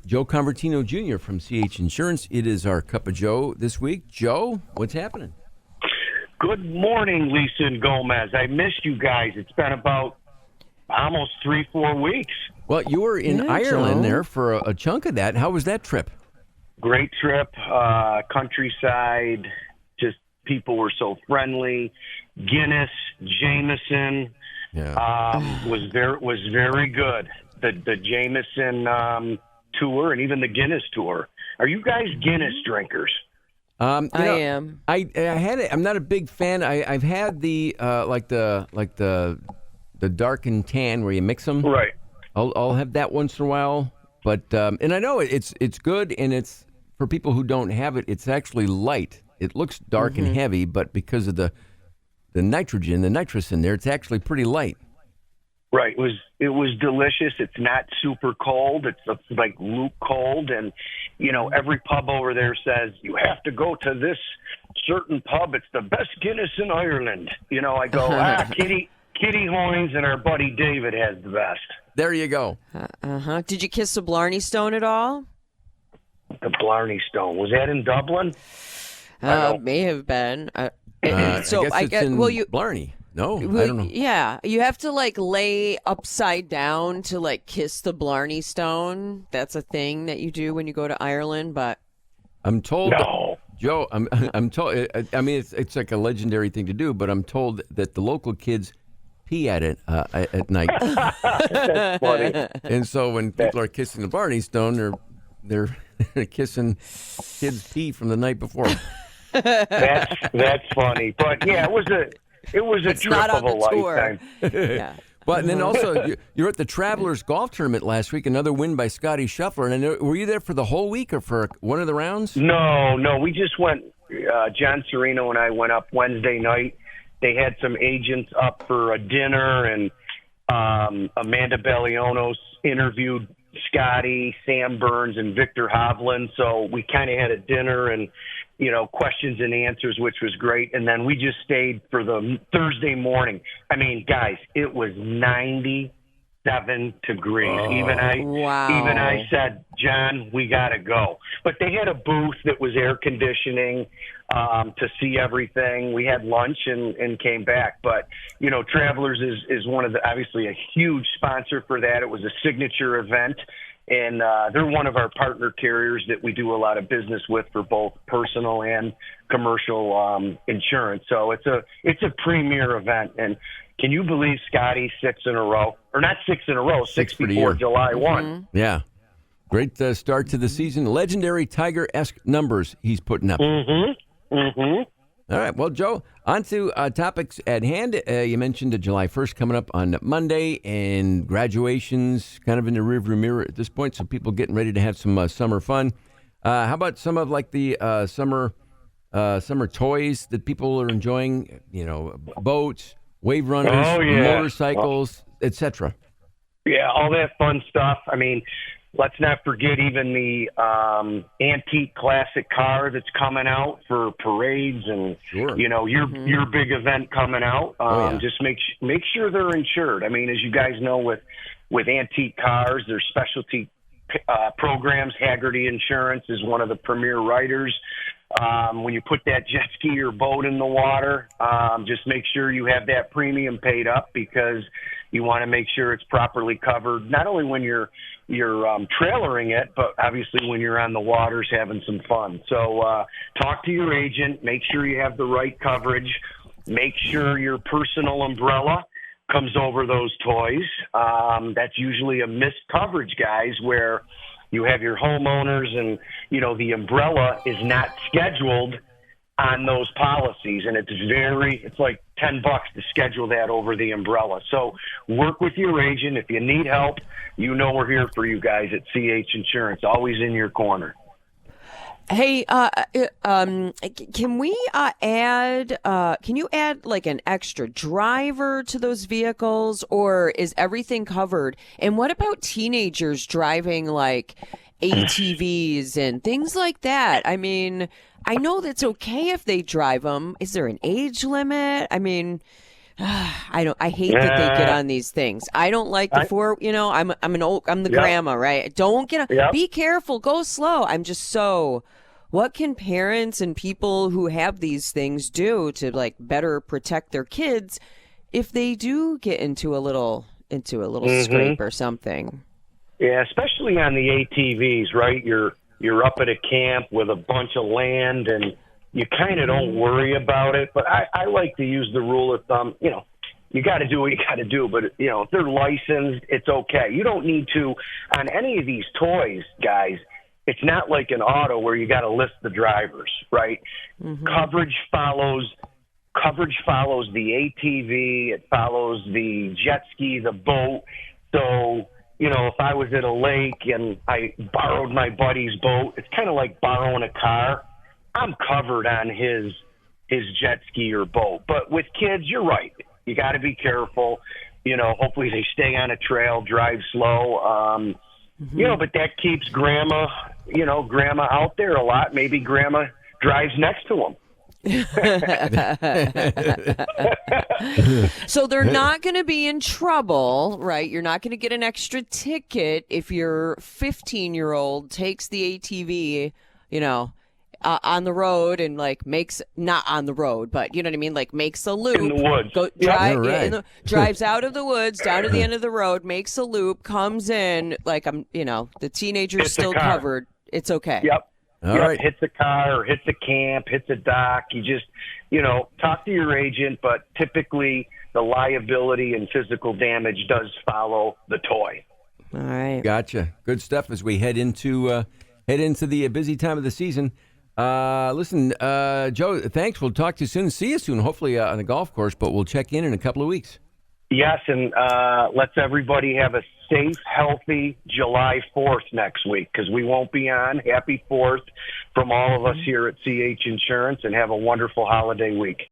Joe Convertino Jr. from CH Insurance. It is our Cup of Joe this week. Joe, what's happening? Good morning, Lisa and Gomez. I missed you guys. It's been about almost 3-4 weeks. Well, you were in Ireland there for a chunk of that. How was that trip? Great trip, countryside. Just people were so friendly. Guinness, Jameson, was very good. The Jameson tour and even the Guinness tour. Are you guys Guinness drinkers? I am. I had it. I'm not a big fan. I've had the the dark and tan where you mix them. Right. I'll have that once in a while, but and I know it's good, and it's for people who don't have it. It's actually light. It looks dark and heavy, but because of the nitrogen, the nitrous in there, it's actually pretty light. Right. It was delicious. It's not super cold. It's like luke cold. And, every pub over there says, you have to go to this certain pub. It's the best Guinness in Ireland. I go, Kitty Hoynes and our buddy David has the best. There you go. Did you kiss the Blarney Stone at all? The Blarney Stone. Was that in Dublin? May have been. So I guess it's in Blarney. No, I don't know. Yeah, you have to lay upside down to kiss the Blarney Stone. That's a thing that you do when you go to Ireland. But I'm told, no. Joe. I'm told. I mean, it's like a legendary thing to do, but I'm told that the local kids pee at it at night. That's funny. And so when people are kissing the Blarney Stone, they're kissing kids' pee from the night before. That's funny. But yeah, it was a trip of a lifetime. Yeah. But and then also you're at the Travelers Golf Tournament last week, another win by Scotty Scheffler. And I know, were you there for the whole week or for one of the rounds? No, we just went. John Serino and I went up Wednesday night. They had some agents up for a dinner, and Amanda Bellionos interviewed Scotty, Sam Burns, and Victor Hovland. So we kind of had a dinner and, questions and answers, which was great. And then we just stayed for the Thursday morning. I mean, guys, it was 97 degrees. Oh, Even I said, John, we got to go. But they had a booth that was air conditioning to see everything. We had lunch and came back. But, Travelers is one of obviously a huge sponsor for that. It was a signature event. And they're one of our partner carriers that we do a lot of business with for both personal and commercial insurance. So it's a premier event. And can you believe Scotty 6 in a row? Or not 6 in a row, six before July 1. Yeah. Great start to the season. Legendary Tiger-esque numbers he's putting up. All right. Well, Joe, on to topics at hand. You mentioned July 1st coming up on Monday, and graduations kind of in the rearview mirror at this point, so people getting ready to have some summer fun. How about some of the summer toys that people are enjoying? Boats, wave runners, motorcycles, etc. Yeah, all that fun stuff. I mean, let's not forget even the antique classic car that's coming out for parades and your big event coming out. Just make sure they're insured. I mean, as you guys know, with antique cars, there's specialty programs. Haggerty Insurance is one of the premier writers. When you put that jet ski or boat in the water, just make sure you have that premium paid up, because you want to make sure it's properly covered, not only when you're trailering it, but obviously when you're on the waters having some fun. So talk to your agent, make sure you have the right coverage, make sure your personal umbrella comes over those toys. That's usually a missed coverage, guys, where you have your homeowners and, the umbrella is not scheduled on those policies, and it's like $10 to schedule that over the umbrella. So work with your agent. If you need help, we're here for you guys at CH Insurance, always in your corner. Hey, can we add? Can you add an extra driver to those vehicles, or is everything covered? And what about teenagers driving ATVs and things like that? I mean, I know that's okay if they drive them. Is there an age limit? I mean, I hate that they get on these things. I don't like I'm the grandma, right? Don't get on. Be careful, go slow. I'm just so. What can parents and people who have these things do to like better protect their kids if they do get into a little scrape or something? Yeah, especially on the ATVs, right? You're up at a camp with a bunch of land and you kind of don't worry about it. But I like to use the rule of thumb, you got to do what you got to do. But, if they're licensed, it's okay. You don't need to, on any of these toys, guys, it's not like an auto where you got to list the drivers, right? Mm-hmm. Coverage follows the ATV. It follows the jet ski, the boat. So, if I was at a lake and I borrowed my buddy's boat, it's kind of like borrowing a car. I'm covered on his jet ski or boat. But with kids, you're right. You got to be careful. Hopefully they stay on a trail, drive slow. But that keeps grandma out there a lot. Maybe grandma drives next to him. So they're not going to be in trouble, right? You're not going to get an extra ticket if your 15-year-old takes the ATV, on the road and makes not on the road, but you know what I mean, makes a loop in the woods. Drives out of the woods down to the end of the road, makes a loop, comes in the teenager's still covered. It's okay. Yep. All right. Hits a car or hits a camp, hits a dock. You just, talk to your agent, but typically the liability and physical damage does follow the toy. All right. Gotcha. Good stuff as we head into the busy time of the season. Listen, Joe, thanks. We'll talk to you soon. See you soon, hopefully on the golf course, but we'll check in a couple of weeks. Yes, and let's everybody have a safe, healthy July 4th next week because we won't be on. Happy 4th from all of us here at CH Insurance, and have a wonderful holiday week.